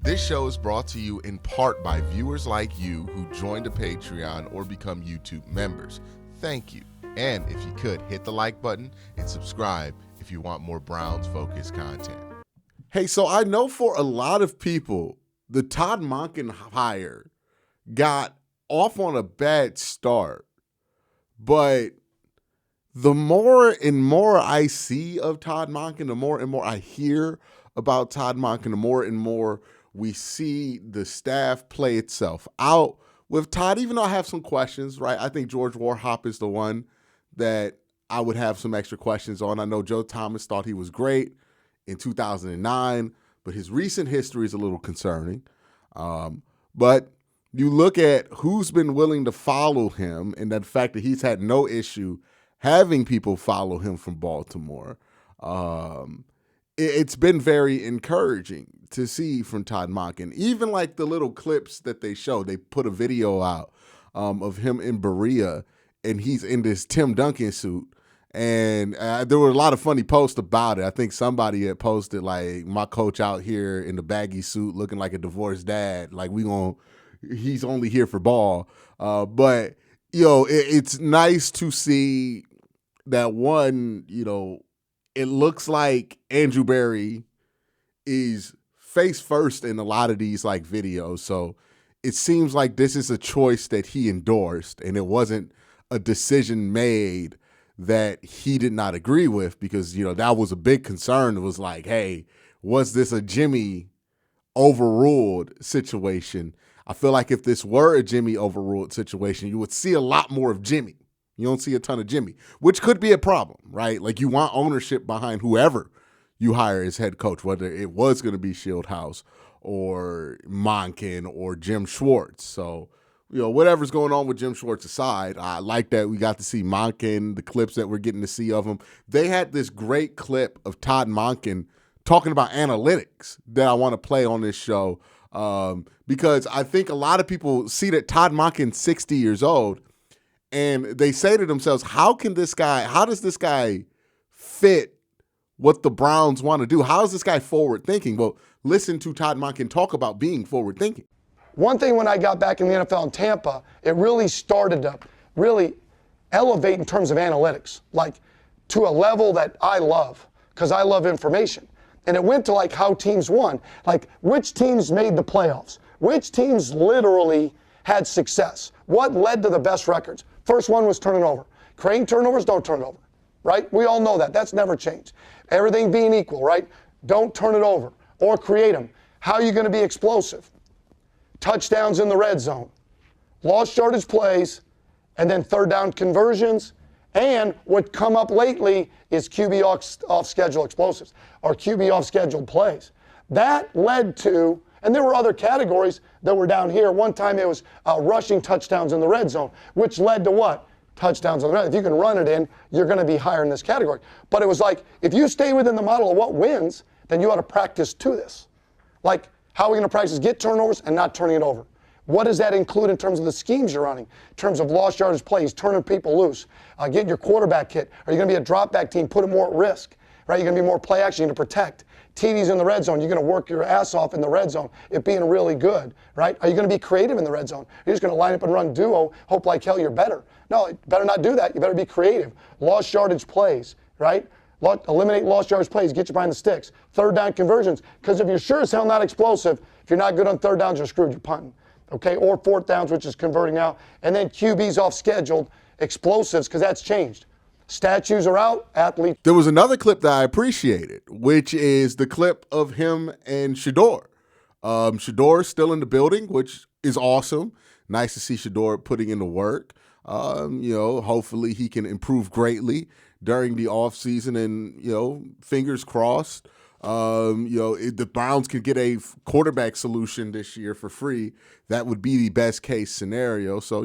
This show is brought to you in part by viewers like you who joined a Patreon or become YouTube members. Thank you. And if you could, hit the like button and subscribe if you want more Browns-focused content. Hey, so I know for a lot of people, the Todd Monken hire got off on a bad start, but the more and more I see of Todd Monken, the more and more I hear about Todd Monken, the more and more we see the staff play itself out with Todd, even though I have some questions, right? I think George Warhop is the one that I would have some extra questions on. I know Joe Thomas thought he was great in 2009, but his recent history is a little concerning. But you look at who's been willing to follow him and the fact that he's had no issue having people follow him from Baltimore. It's been very encouraging to see from Todd Monken. Even like the little clips that they show, they put a video out of him in Berea, and he's in this Tim Duncan suit. And there were a lot of funny posts about it. I think somebody had posted like, my coach out here in the baggy suit looking like a divorced dad. Like he's only here for ball. But, it's nice to see that one, it looks like Andrew Berry is face first in a lot of these like videos. So it seems like this is a choice that he endorsed and it wasn't a decision made that he did not agree with, because, that was a big concern. It was like, hey, was this a Jimmy overruled situation? I feel like if this were a Jimmy overruled situation, you would see a lot more of Jimmy. You don't see a ton of Jimmy, which could be a problem, right? Like you want ownership behind whoever you hire as head coach, whether it was going to be Shieldhouse or Monken or Jim Schwartz. So, whatever's going on with Jim Schwartz aside, I like that we got to see Monken, the clips that we're getting to see of him. They had this great clip of Todd Monken talking about analytics that I want to play on this show because I think a lot of people see that Todd Monken's 60 years old and they say to themselves, how does this guy fit what the Browns want to do? How is this guy forward thinking? Well, listen to Todd Monken talk about being forward thinking. One thing when I got back in the NFL in Tampa, it really started to really elevate in terms of analytics, like to a level that I love, because I love information. And it went to like how teams won, like which teams made the playoffs, which teams literally had success, what led to the best records. First one was turning over. Crane turnovers, don't turn it over, right? We all know that. That's never changed. Everything being equal, right? Don't turn it over or create them. How are you going to be explosive? Touchdowns in the red zone, lost yardage plays, and then third down conversions. And what come up lately is QB off schedule explosives or QB off scheduled plays. That led to, and there were other categories that were down here. One time it was rushing touchdowns in the red zone, which led to what? Touchdowns in the red zone. If you can run it in, you're going to be higher in this category. But it was like, if you stay within the model of what wins, then you ought to practice to this. Like, how are we going to practice? Get turnovers and not turning it over. What does that include in terms of the schemes you're running? In terms of lost yardage plays, turning people loose, getting your quarterback hit. Are you going to be a drop back team, put them more at risk? Right? You're going to be more play action, you're going to protect. TDs in the red zone, you're going to work your ass off in the red zone, it being really good, right? Are you going to be creative in the red zone? You're just going to line up and run duo, hope like hell you're better. No, you better not do that. You better be creative. Lost yardage plays, right? Eliminate lost yardage plays, get you behind the sticks. Third down conversions, because if you're sure as hell not explosive, if you're not good on third downs, you're screwed, you're punting. Okay, or fourth downs, which is converting out. And then QBs off scheduled, explosives, because that's changed. Statues are out, athletes. There was another clip that I appreciated, which is the clip of him and Shador. Shador's still in the building, which is awesome. Nice to see Shador putting in the work. Hopefully he can improve greatly during the offseason and, fingers crossed. If the Browns can get a quarterback solution this year for free, that would be the best case scenario. So,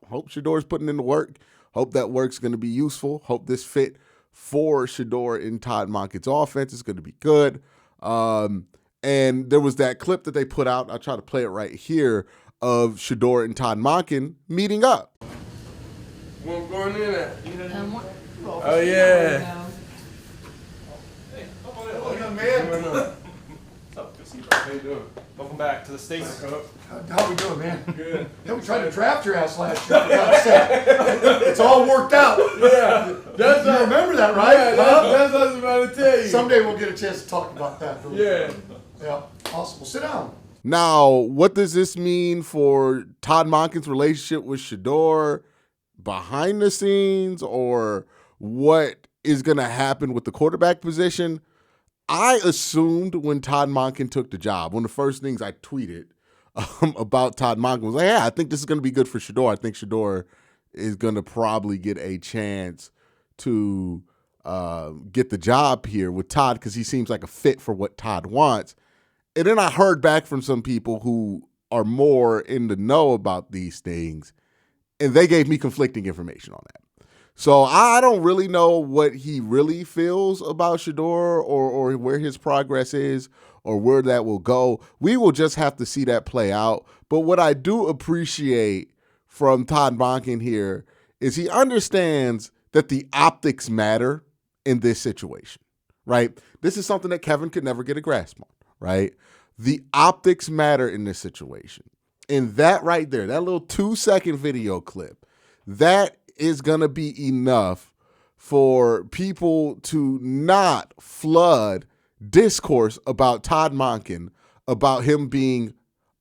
hope Shador's putting in the work. Hope that work's going to be useful. Hope this fit for Shador in Todd Monken's offense is going to be good. And there was that clip that they put out. I'll try to play it right here of Shador and Todd Monken meeting up. Where I'm going in at? Oh, yeah. Hey, man. What's up, Quincy? How you doing? Welcome back to the States. How we doing, man? Good. Yeah, we tried to draft your ass last year. For God's sake. It's all worked out. Yeah. That's You remember that, right? Yeah, that's what I was about to tell you. Someday we'll get a chance to talk about that. Yeah. Yeah. Awesome. Well, sit down. Now, what does this mean for Todd Monken's relationship with Shedeur behind the scenes, or what is going to happen with the quarterback position? I assumed when Todd Monken took the job, one of the first things I tweeted about Todd Monken was like, yeah, I think this is going to be good for Shedeur. I think Shedeur is going to probably get a chance to get the job here with Todd because he seems like a fit for what Todd wants. And then I heard back from some people who are more in the know about these things, and they gave me conflicting information on that. So I don't really know what he really feels about Shedeur or where his progress is or where that will go. We will just have to see that play out. But what I do appreciate from Todd Monken here is he understands that the optics matter in this situation, right? This is something that Kevin could never get a grasp on, right? The optics matter in this situation. And that right there, that little 2-second video clip, that is going to be enough for people to not flood discourse about Todd Monken, about him being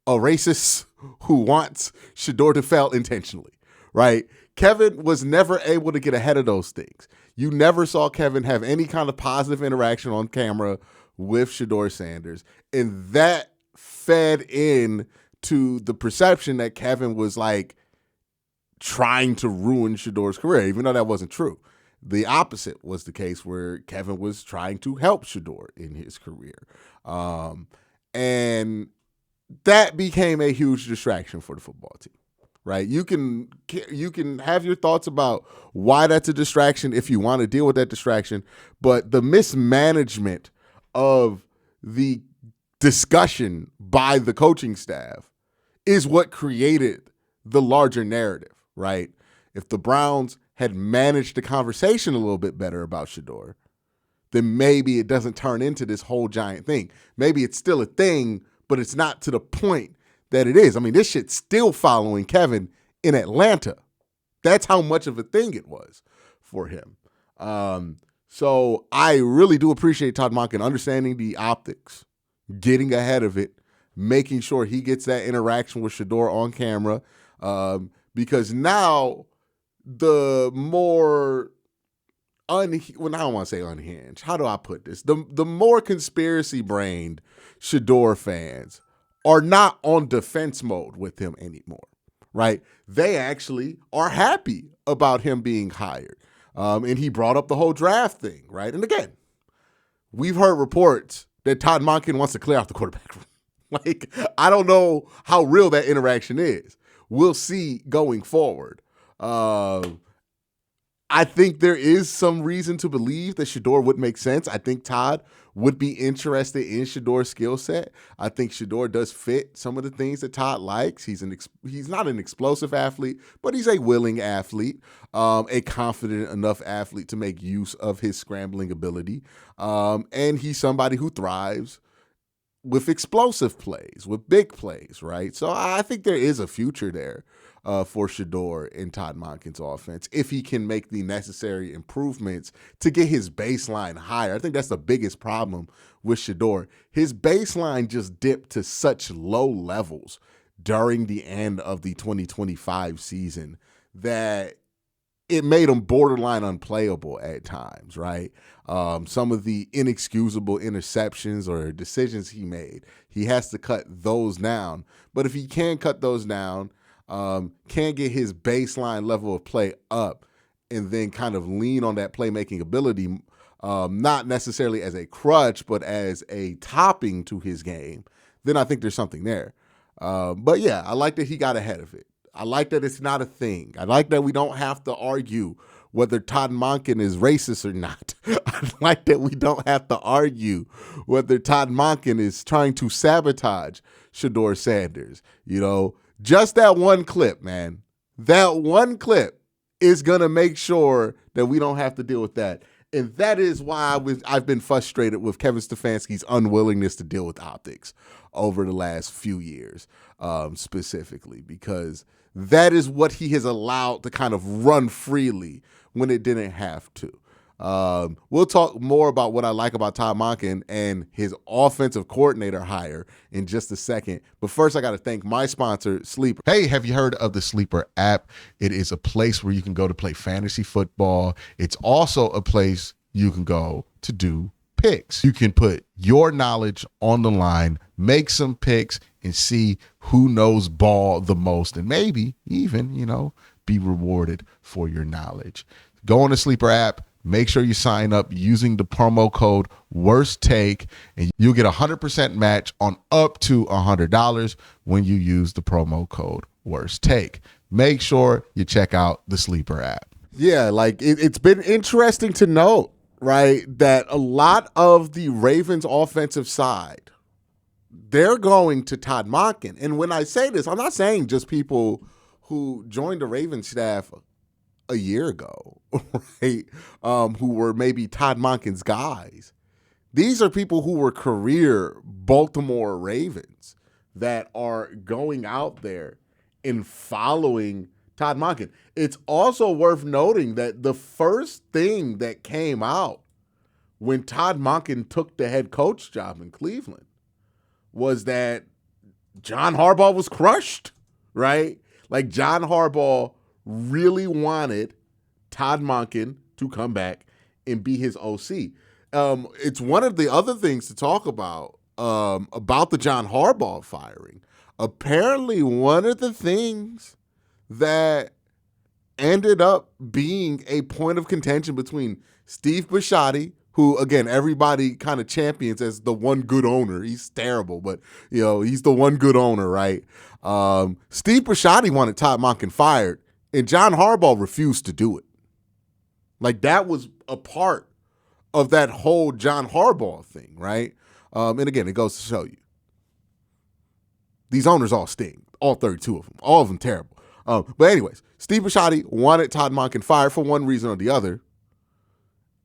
a racist who wants Shedeur to fail intentionally, right? Kevin was never able to get ahead of those things. You never saw Kevin have any kind of positive interaction on camera with Shedeur Sanders, and that fed in to the perception that Kevin was like trying to ruin Shedeur's career, even though that wasn't true. The opposite was the case, where Kevin was trying to help Shedeur in his career. And that became a huge distraction for the football team, right? You can have your thoughts about why that's a distraction if you want to deal with that distraction, but the mismanagement of the discussion by the coaching staff is what created the larger narrative, right? If the Browns had managed the conversation a little bit better about Shedeur, then maybe it doesn't turn into this whole giant thing. Maybe it's still a thing, but it's not to the point that it is. I mean, this shit's still following Kevin in Atlanta. That's how much of a thing it was for him. So I really do appreciate Todd Monken understanding the optics, getting ahead of it, making sure he gets that interaction with Shedeur on camera, because now the more I don't want to say unhinged. How do I put this? The more conspiracy-brained Shedeur fans are not on defense mode with him anymore, right? They actually are happy about him being hired. And he brought up the whole draft thing, right? And again, we've heard reports that Todd Monken wants to clear out the quarterback room. Like, I don't know how real that interaction is. We'll see going forward. I think there is some reason to believe that Shedeur would make sense. I think Todd would be interested in Shedeur's skill set. I think Shedeur does fit some of the things that Todd likes. He's not an explosive athlete, but he's a willing athlete, a confident enough athlete to make use of his scrambling ability. And he's somebody who thrives with explosive plays, with big plays, right? So I think there is a future there for Shedeur in Todd Monken's offense if he can make the necessary improvements to get his baseline higher. I think that's the biggest problem with Shedeur. His baseline just dipped to such low levels during the end of the 2025 season that it made him borderline unplayable at times, right? Some of the inexcusable interceptions or decisions he made, he has to cut those down. But if he can cut those down, can get his baseline level of play up and then kind of lean on that playmaking ability, not necessarily as a crutch, but as a topping to his game, then I think there's something there. But yeah, I like that he got ahead of it. I like that it's not a thing. I like that we don't have to argue whether Todd Monken is racist or not. I like that we don't have to argue whether Todd Monken is trying to sabotage Shedeur Sanders. You know, just that one clip, man. That one clip is going to make sure that we don't have to deal with that. And that is why I've been frustrated with Kevin Stefanski's unwillingness to deal with optics over the last few years, specifically, because that is what he has allowed to kind of run freely when it didn't have to. We'll talk more about what I like about Todd Monken and his offensive coordinator hire in just a second. But first, I got to thank my sponsor, Sleeper. Hey, have you heard of the Sleeper app? It is a place where you can go to play fantasy football. It's also a place you can go to do picks. You can put your knowledge on the line, make some picks, and see who knows ball the most, and maybe even, be rewarded for your knowledge. Go on the Sleeper app. Make sure you sign up using the promo code WORSTTAKE, and you'll get a 100% match on up to $100 when you use the promo code WORSTTAKE. Make sure you check out the Sleeper app. Yeah, it's been interesting to note, right, that a lot of the Ravens offensive side, they're going to Todd Monken. And when I say this, I'm not saying just people who joined the Ravens staff a year ago, right, who were maybe Todd Monken's guys. These are people who were career Baltimore Ravens that are going out there and following Todd Monken. It's also worth noting that the first thing that came out when Todd Monken took the head coach job in Cleveland was that John Harbaugh was crushed, right? Like, John Harbaugh really wanted Todd Monken to come back and be his OC. It's one of the other things to talk about the John Harbaugh firing. Apparently, one of the things that ended up being a point of contention between Steve Bisciotti, who, again, everybody kind of champions as the one good owner. He's terrible, but, he's the one good owner, right? Steve Bisciotti wanted Todd Monken fired, and John Harbaugh refused to do it. Like, that was a part of that whole John Harbaugh thing, right? And again, it goes to show you. These owners all sting. All 32 of them. All of them terrible. But anyways, Steve Bisciotti wanted Todd Monken fired for one reason or the other.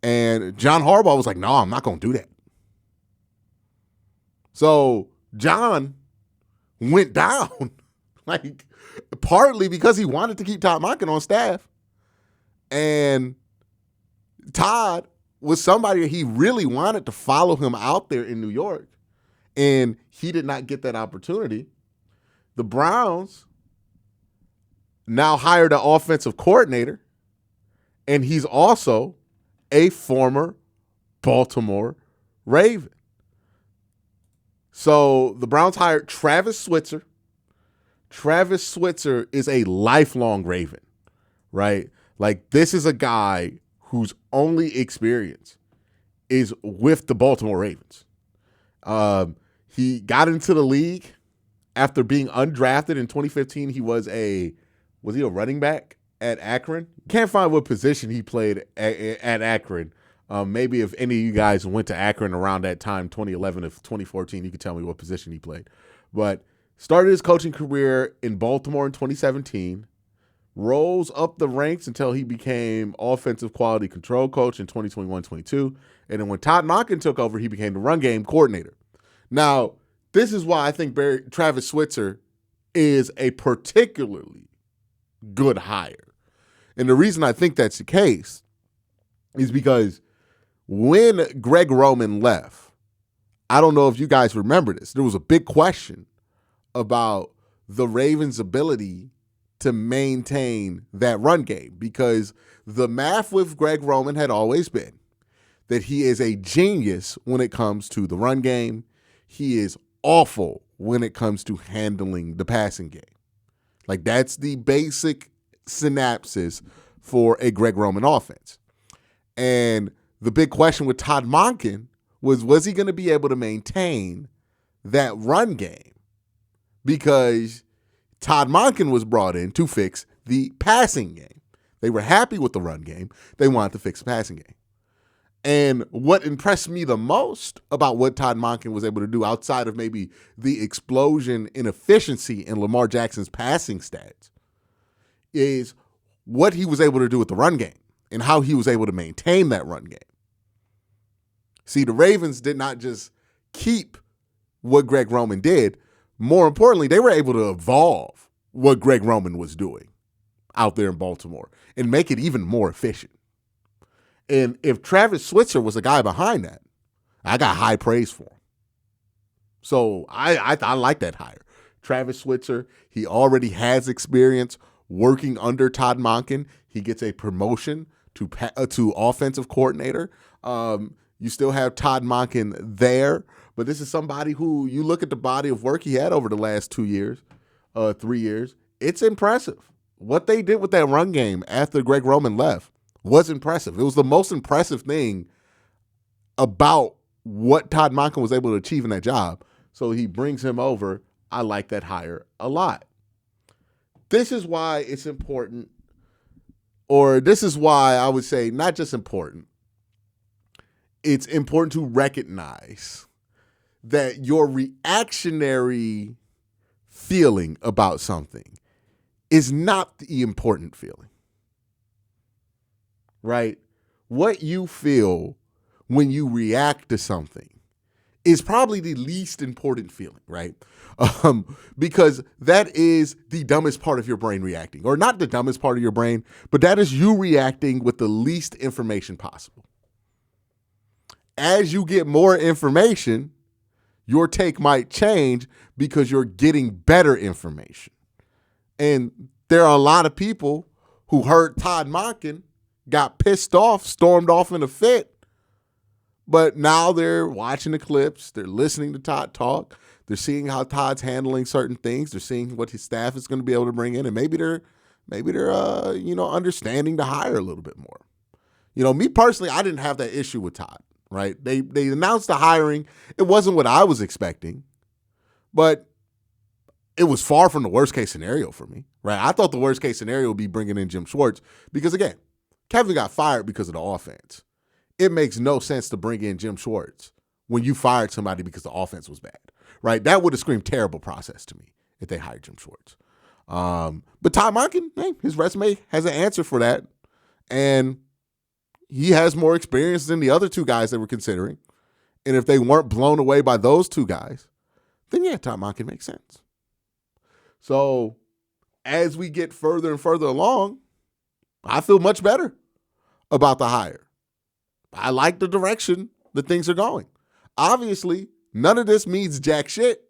And John Harbaugh was like, no, I'm not going to do that. So John went down, like, partly because he wanted to keep Todd Monken on staff. And Todd was somebody he really wanted to follow him out there in New York. And he did not get that opportunity. The Browns now hired an offensive coordinator, and he's also a former Baltimore Raven. So the Browns hired Travis Switzer. Travis Switzer is a lifelong Raven, right? Like, this is a guy whose only experience is with the Baltimore Ravens. He got into the league after being undrafted in 2015. He was he a running back at Akron? Can't find what position he played at Akron. Maybe if any of you guys went to Akron around that time, 2011 to 2014, you could tell me what position he played. But started his coaching career in Baltimore in 2017, rose up the ranks until he became offensive quality control coach in 2021-22. And then when Todd Monken took over, he became the run game coordinator. Now, this is why I think Travis Switzer is a particularly good hire. And the reason I think that's the case is because when Greg Roman left, I don't know if you guys remember this, there was a big question about the Ravens' ability to maintain that run game, because the math with Greg Roman had always been that he is a genius when it comes to the run game. He is awful when it comes to handling the passing game. Like, that's the basic synapses for a Greg Roman offense. And the big question with Todd Monken was he going to be able to maintain that run game? Because Todd Monken was brought in to fix the passing game. They were happy with the run game. They wanted to fix the passing game. And what impressed me the most about what Todd Monken was able to do, outside of maybe the explosion in efficiency in Lamar Jackson's passing stats, is what he was able to do with the run game and how he was able to maintain that run game. See, the Ravens did not just keep what Greg Roman did. More importantly, they were able to evolve what Greg Roman was doing out there in Baltimore and make it even more efficient. And if Travis Switzer was the guy behind that, I got high praise for him. So I like that hire. Travis Switzer, he already has experience working under Todd Monken. He gets a promotion to offensive coordinator. You still have Todd Monken there, but this is somebody who you look at the body of work he had over the last 2 years, 3 years. It's impressive. What they did with that run game after Greg Roman left was impressive. It was the most impressive thing about what Todd Monken was able to achieve in that job. So he brings him over. I like that hire a lot. This is why it's important, or this is why I would say not just important. It's important to recognize that your reactionary feeling about something is not the important feeling, right? What you feel when you react to something is probably the least important feeling, right? Because that is the dumbest part of your brain reacting, or not the dumbest part of your brain, but that is you reacting with the least information possible. As you get more information, your take might change because you're getting better information. And there are a lot of people who heard Todd Monken, got pissed off, stormed off in a fit, but now they're watching the clips, they're listening to Todd talk, they're seeing how Todd's handling certain things, they're seeing what his staff is going to be able to bring in, and maybe they're understanding the hire a little bit more. Me personally, I didn't have that issue with Todd, right? They announced the hiring. It wasn't what I was expecting, but it was far from the worst case scenario for me, right? I thought the worst case scenario would be bringing in Jim Schwartz because, again, Kevin got fired because of the offense. It makes no sense to bring in Jim Schwartz when you fired somebody because the offense was bad, right? That would have screamed terrible process to me if they hired Jim Schwartz. But Todd Monken, his resume has an answer for that, and he has more experience than the other two guys they were considering. And if they weren't blown away by those two guys, then yeah, Todd Monken makes sense. So as we get further and further along, I feel much better about the hire. I like the direction that things are going. Obviously, none of this means jack shit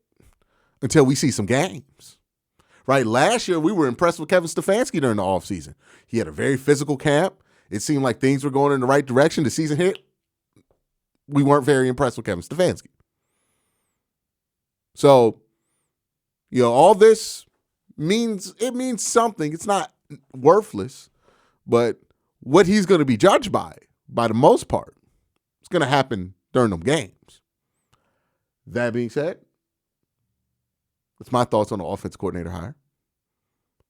until we see some games, right? Last year, we were impressed with Kevin Stefanski during the offseason. He had a very physical camp. It seemed like things were going in the right direction. The season hit. We weren't very impressed with Kevin Stefanski. So, all this means something. It's not worthless, but what he's going to be judged by the most part, it's going to happen during them games. That being said, that's my thoughts on the offense coordinator hire.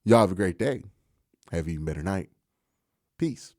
Y'all have a great day. Have an even better night. Peace.